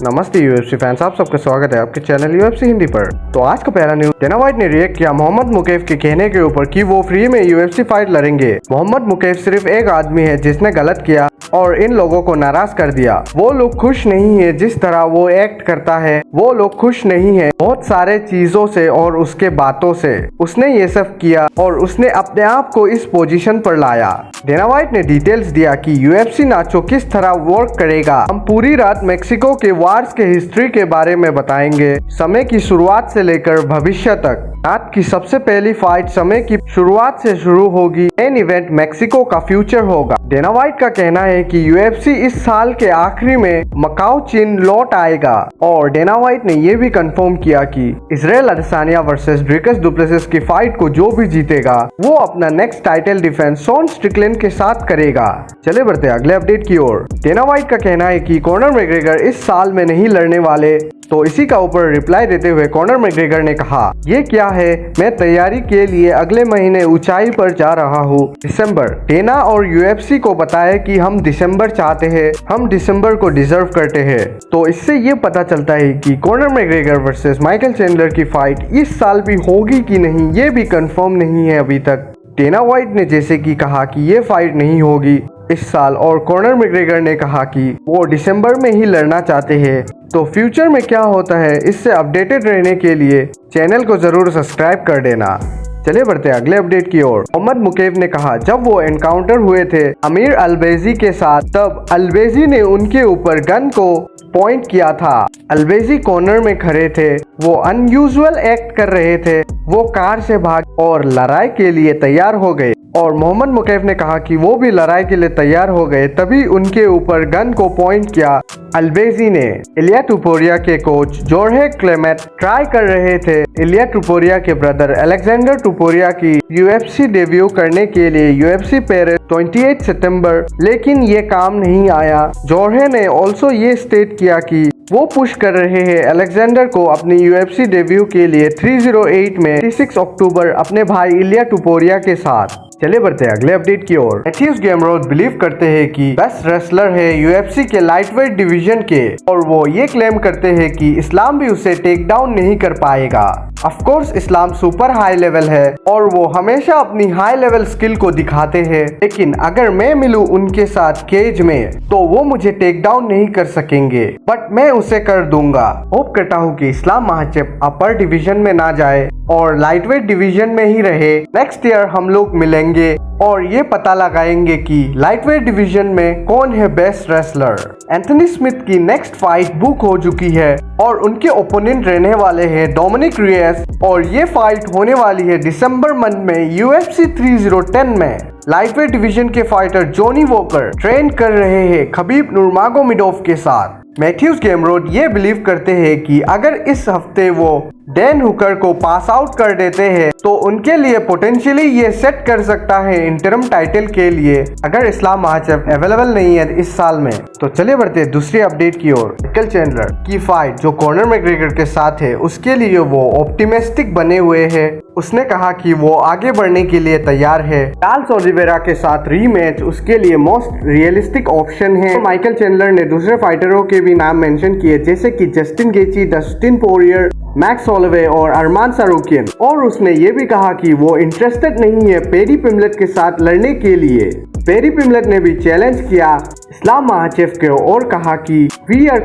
नमस्ते UFC fans, आप सबका स्वागत है आपके चैनल यूएफसी हिंदी पर। तो आज का पहला न्यूज, डेना व्हाइट ने रिएक्ट किया मोहम्मद मुकैफ के कहने के ऊपर कि वो फ्री में यूएफसी फाइट लड़ेंगे। मोहम्मद मुकैफ सिर्फ एक आदमी है जिसने गलत किया और इन लोगों को नाराज कर दिया। वो लोग खुश नहीं है जिस तरह वो एक्ट करता है, वो लोग खुश नहीं है बहुत सारे चीजों से और उसके बातों से। उसने ये सब किया और उसने अपने आप को इस पोजीशन पर लाया। डेना व्हाइट ने डिटेल्स दिया कि यूएफसी नाचो किस तरह वर्क करेगा। हम पूरी रात मेक्सिको के वार्स के हिस्ट्री के बारे में बताएंगे, समय की शुरुआत से लेकर भविष्य तक। रात की सबसे पहली फाइट समय की शुरुआत से शुरू होगी। मेन इवेंट मेक्सिको का फ्यूचर होगा। डेना व्हाइट का कहना है कि यूएफसी इस साल के आखिरी में मकाऊ चीन लौट आएगा। और डेना व्हाइट ने यह भी कंफर्म किया कि Israel Adesanya versus Dricus Du Plessis की फाइट को जो भी जीतेगा वो अपना next title defence Sean Strickland के साथ करेगा। चले बढ़ते अगले अपडेट की ओर। डेना व्हाइट का कहना है कि कॉनर मैकग्रेगर इस साल में नहीं लड़ने वाले। तो इसी का ऊपर रिप्लाई देते हुए कॉनर मैकग्रेगर ने कहा, ये क्या है, मैं तैयारी के लिए अगले महीने ऊंचाई पर जा रहा हूँ। दिसंबर। डेना और यूएफसी को बताया कि हम दिसंबर चाहते हैं, हम दिसंबर को डिजर्व करते हैं। तो इससे ये पता चलता है कि Conor McGregor versus Michael Chandler की फाइट इस साल भी होगी कि नहीं, ये भी कंफर्म नहीं है अभी तक। डेना व्हाइट ने जैसे कि कहा कि ये फाइट नहीं होगी इस साल और कॉनर मैकग्रेगर ने कहा कि वो दिसंबर में ही लड़ना चाहते हैं। तो फ्यूचर में क्या होता है इससे अपडेटेड रहने के लिए चैनल को जरूर सब्सक्राइब कर देना। चलिए बढ़ते अगले अपडेट की ओर। मोहम्मद मुकैफ ने कहा, जब वो एनकाउंटर हुए थे अमीर अलबेजी के साथ, तब अलबेजी ने उनके ऊपर गन को पॉइंट किया था। अलबेजी कॉर्नर में खड़े थे, वो अनयूजुअल एक्ट कर रहे थे, वो कार से भाग और लड़ाई के लिए तैयार हो गए। और मोहम्मद मुकैफ ने कहा कि वो भी लड़ाई के लिए तैयार हो गए, तभी उनके ऊपर गन को पॉइंट किया अलबेजी ने। इलिया टुपुरिया के कोच जोर्हे क्लेमेट ट्राई कर रहे थे इलिया टुपुरिया के ब्रदर अलेक्जेंडर टुपुरिया की यूएफसी डेब्यू करने के लिए यूएफसी पेरिस 28 सितंबर, लेकिन ये काम नहीं आया। जोर्हे ने ऑल्सो ये स्टेट किया कि वो पुश कर रहे हैं अलेक्जेंडर को अपनी यूएफसी डेब्यू के लिए 308 में 36 अक्टूबर अपने भाई इलिया टुपुरिया के साथ। चले बढ़ते अगले अपडेट की ओर। मैथ्यूस गैमरोथ बिलीव करते हैं कि बेस्ट रेसलर है यूएफसी के लाइटवेट डिवीजन के, और वो ये क्लेम करते हैं कि इस्लाम भी उसे टेक डाउन नहीं कर पाएगा। Of course Islam super high level है और वो हमेशा अपनी हाई लेवल स्किल को दिखाते हैं, लेकिन अगर मैं मिलूं उनके साथ केज में तो वो मुझे टेक डाउन नहीं कर सकेंगे, बट मैं उसे कर दूंगा। होप करता हूँ कि इस्लाम महाचेप अपर डिवीजन में ना जाए और लाइटवेट डिवीजन में ही रहे। नेक्स्ट ईयर हम लोग मिलेंगे और ये पता लगाएंगे कि लाइटवेट डिवीजन में कौन है बेस्ट रेसलर। एंथनी स्मिथ की नेक्स्ट फाइट बुक हो चुकी है और उनके ओपोनेंट रहने वाले हैं डोमिनिक रियस, और ये फाइट होने वाली है दिसंबर मंथ में यूएफसी 3010 में। लाइटवेट डिवीजन के फाइटर जोनी वॉकर ट्रेन कर रहे हैं खबीब नूरमागोमेडोव के साथ। मैथ्यूस गैमरोथ ये बिलीव करते हैं कि अगर इस हफ्ते वो डैन हुकर को पास आउट कर देते हैं तो उनके लिए पोटेंशियली ये सेट कर सकता है इंटरम टाइटल के लिए, अगर इस्लाम महाचेप अवेलेबल नहीं है इस साल में। तो चलिए बढ़ते दूसरी अपडेट की ओर। माइकल चैंडलर की फाइट जो कॉनर मैकग्रेगर के साथ है उसके लिए वो ऑप्टिमिस्टिक बने हुए हैं। उसने कहा कि वो आगे बढ़ने के लिए तैयार है। चार्ल्स ओलिवेरा के साथ रीमैच उसके लिए मोस्ट रियलिस्टिक ऑप्शन है। तो माइकल चैंडलर ने दूसरे फाइटरों के भी नाम मेंशन किए, जैसे कि Justin गेची, Dustin Poirier, max Holloway और अरमान सारूकियन। और उसने ये भी कहा कि वो इंटरेस्टेड नहीं है पेरी पिमलेट के साथ लड़ने के लिए। पेरी पिमलेट ने भी चैलेंज किया इस्लाम महाचेफ को और कहा कि we are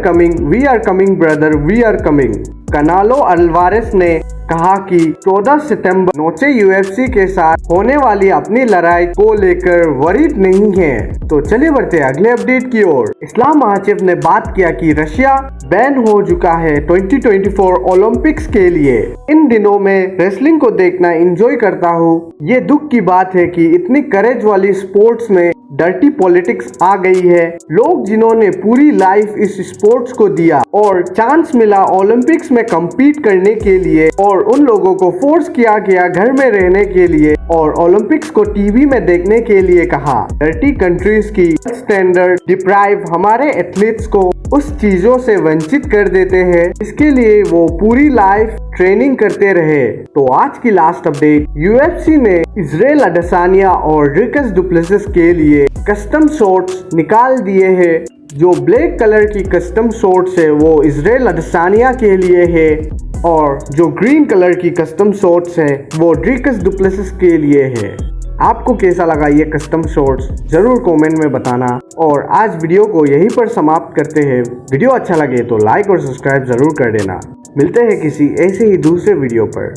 coming brother, we are coming. Kanalo Alvares ने कहा कि 14 सितंबर नोचे यूएफसी के साथ होने वाली अपनी लड़ाई को लेकर वरीड नहीं है। तो चलिए बढ़ते अगले अपडेट की ओर। इस्लाम महाचेफ ने बात किया कि रशिया बैन हो चुका है 2024 ओलंपिक्स के लिए। इन दिनों में रेसलिंग को देखना एंजॉय करता हूँ। ये दुख की बात है कि इतनी करेज वाली स्पोर्ट्स में डर्टी पॉलिटिक्स आ गई है। लोग जिन्होंने पूरी लाइफ इस स्पोर्ट्स को दिया और चांस मिला ओलंपिक्स में compete करने के लिए, और उन लोगों को फोर्स किया गया घर में रहने के लिए और ओलंपिक्स को टीवी में देखने के लिए कहा। डर्टी कंट्रीज की स्टैंडर्ड डिप्राइव हमारे एथलीट्स को उस चीजों से वंचित कर देते हैं, इसके लिए वो पूरी लाइफ ट्रेनिंग करते रहे। तो आज की लास्ट अपडेट, यूएफसी ने इजराइल अदेसानिया और ड्रिकस डुप्लेसिस के लिए कस्टम शॉट्स निकाल दिए हैं। जो ब्लैक कलर की कस्टम शॉर्ट्स है वो इजराइल अदसानिया के लिए है और जो ग्रीन कलर की कस्टम शॉर्ट्स है वो ड्रीकस डुप्लेसिस के लिए है। आपको कैसा लगा ये कस्टम शॉर्ट्स जरूर कमेंट में बताना और आज वीडियो को यहीं पर समाप्त करते हैं। वीडियो अच्छा लगे तो लाइक और सब्सक्राइब जरूर कर देना। मिलते हैं किसी ऐसे ही दूसरे वीडियो पर।